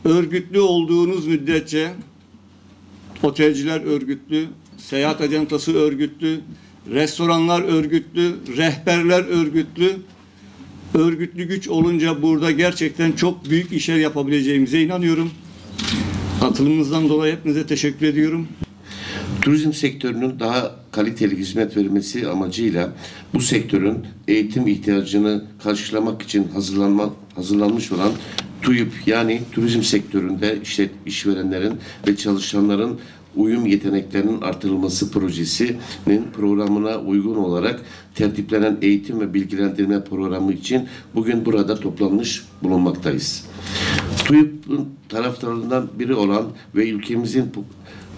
Örgütlü olduğunuz müddetçe otelciler örgütlü, seyahat acentası örgütlü, restoranlar örgütlü, rehberler örgütlü. Örgütlü güç olunca burada gerçekten çok büyük işler yapabileceğimize inanıyorum. Katılımınızdan dolayı hepinize teşekkür ediyorum. Turizm sektörünün daha kaliteli hizmet vermesi amacıyla bu sektörün eğitim ihtiyacını karşılamak için hazırlanmış olan TÜİP, yani turizm sektöründe işverenlerin ve çalışanların uyum yeteneklerinin artırılması projesinin programına uygun olarak tertiplenen eğitim ve bilgilendirme programı için bugün burada toplanmış bulunmaktayız. TÜİP'in taraftarlarından biri olan ve ülkemizin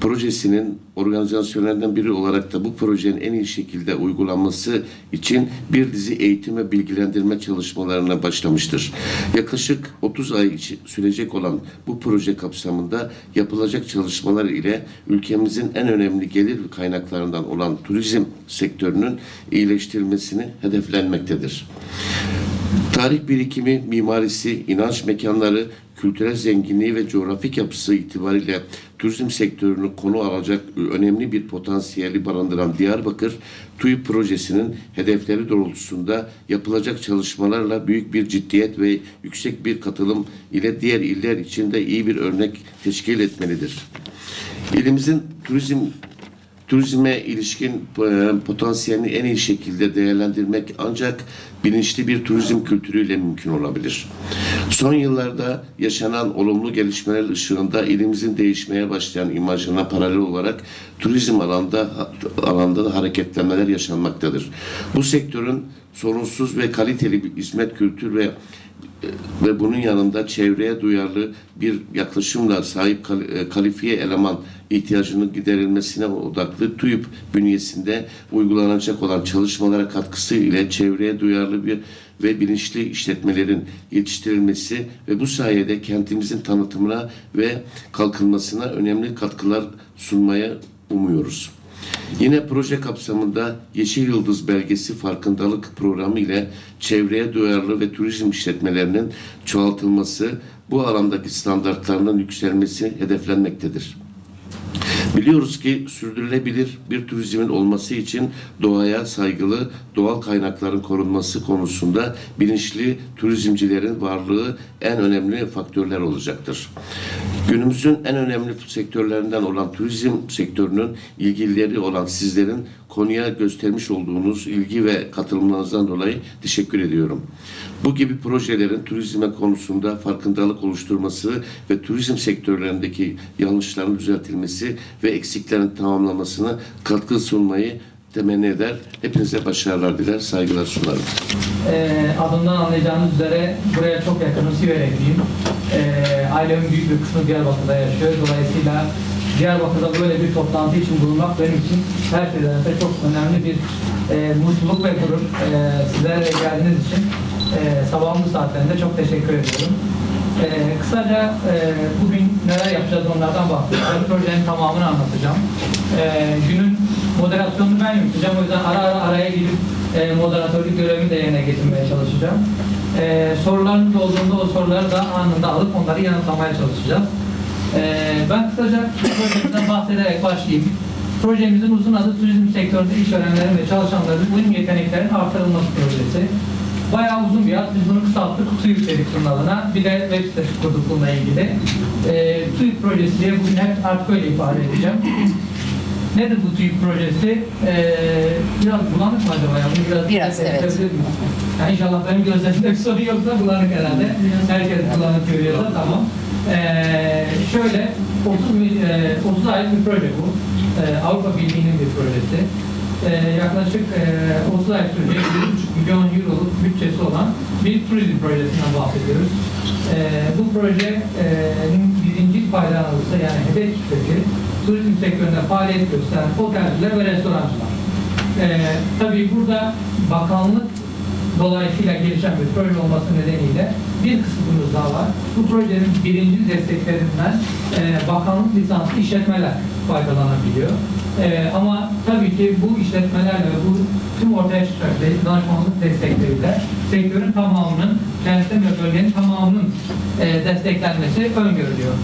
projesinin organizasyonlarından biri olarak da bu projenin en iyi şekilde uygulanması için bir dizi eğitim ve bilgilendirme çalışmalarına başlamıştır. Yaklaşık 30 ay sürecek olan bu proje kapsamında yapılacak çalışmalar ile ülkemizin en önemli gelir kaynaklarından olan turizm sektörünün iyileştirilmesini hedeflenmektedir. Tarih birikimi, mimarisi, inanç mekanları, kültürel zenginliği ve coğrafik yapısı itibariyle turizm sektörünü konu alacak önemli bir potansiyeli barındıran Diyarbakır, TÜİP projesinin hedefleri doğrultusunda yapılacak çalışmalarla büyük bir ciddiyet ve yüksek bir katılım ile diğer iller için de iyi bir örnek teşkil etmelidir. İlimizin turizme ilişkin potansiyelini en iyi şekilde değerlendirmek ancak bilinçli bir turizm kültürüyle mümkün olabilir. Son yıllarda yaşanan olumlu gelişmeler ışığında ilimizin değişmeye başlayan imajına paralel olarak turizm alanda da hareketlenmeler yaşanmaktadır. Bu sektörün sorunsuz ve kaliteli bir hizmet kültürü ve bunun yanında çevreye duyarlı bir yaklaşımla sahip kalifiye eleman ihtiyacının giderilmesine odaklı TÜİP bünyesinde uygulanacak olan çalışmalara katkısı ile çevreye duyarlı ve bilinçli işletmelerin yetiştirilmesi ve bu sayede kentimizin tanıtımına ve kalkınmasına önemli katkılar sunmaya umuyoruz. Yine proje kapsamında Yeşil Yıldız Belgesi farkındalık programı ile çevreye duyarlı ve turizm işletmelerinin çoğaltılması, bu alandaki standartlarının yükselmesi hedeflenmektedir. Biliyoruz ki sürdürülebilir bir turizmin olması için doğaya saygılı, doğal kaynakların korunması konusunda bilinçli turizmcilerin varlığı en önemli faktörler olacaktır. Günümüzün en önemli sektörlerinden olan turizm sektörünün ilgilileri olan sizlerin konuya göstermiş olduğunuz ilgi ve katılımlarınızdan dolayı teşekkür ediyorum. Bu gibi projelerin turizme konusunda farkındalık oluşturması ve turizm sektörlerindeki yanlışların düzeltilmesi ve eksiklerin tamamlamasına katkı sunmayı temenni eder. Hepinize başarılar diler, saygılar sunarım. Adımdan anlayacağınız üzere buraya çok yakınım, Siverekliyim. Ailemin büyük bir kısmı Diyarbakır'da yaşıyor. Dolayısıyla Diyarbakır'da böyle bir toplantı için bulunmak benim için her şeyden öte çok önemli bir mutluluk ve gurur. Sizlere geldiğiniz için sabahın bu saatlerinde çok teşekkür ediyorum. Kısaca bugün neler yapacağız onlardan bahsedeceğim. Projenin tamamını anlatacağım. Günün moderasyonunu ben yürüteceğim. O yüzden araya girip moderatörlük görevimi de yerine getirmeye çalışacağım. Sorularınız olduğunda o soruları da anında alıp onları yanıtlamaya çalışacağız. Ben kısaca projemizden bahsederek başlayayım. Projemizin uzun adı turizm sektöründe işverenlerin ve çalışanların uyum yeteneklerinin artırılması projesi. Bayağı uzun bir ad. Biz bunu kısalttık. TÜİP dedik bunun adına. Bir de web sitesi kurduk bununla ilgili. TÜİP projesi diye bugün hep artık öyle ifade edeceğim. Nedir bu TÜİP projesi? Biraz bulanık mı acaba? Biraz evet. Yani inşallah benim gözlerimde bir sorun yoksa bulanık herhalde. Herkes bulanık görüyorsa tamam. Şöyle 30 aylık bir proje bu. Avrupa Birliği'nin bir projesi. Yaklaşık 30 ay sürecek 1,5 milyon euroluk bütçesi olan bir turizm projesinden bahsediyoruz. Bu projenin birinci faydalanırsa yani hedef kitlesi turizm sektöründe faaliyet gösteren otelciler ve restorancılar. Tabii burada bakanlık dolayısıyla gelişen bir proje olması nedeniyle bir kısmımız daha var. Bu projenin birinci desteklerinden bakanlık lisanslı işletmeler faydalanabiliyor. Ama tabii ki bu işletmelerle ve bu tüm ortaya çıkacak danışmanlık destekleriyle sektörün tamamının, kentin ve bölgenin tamamının desteklenmesi öngörülüyor.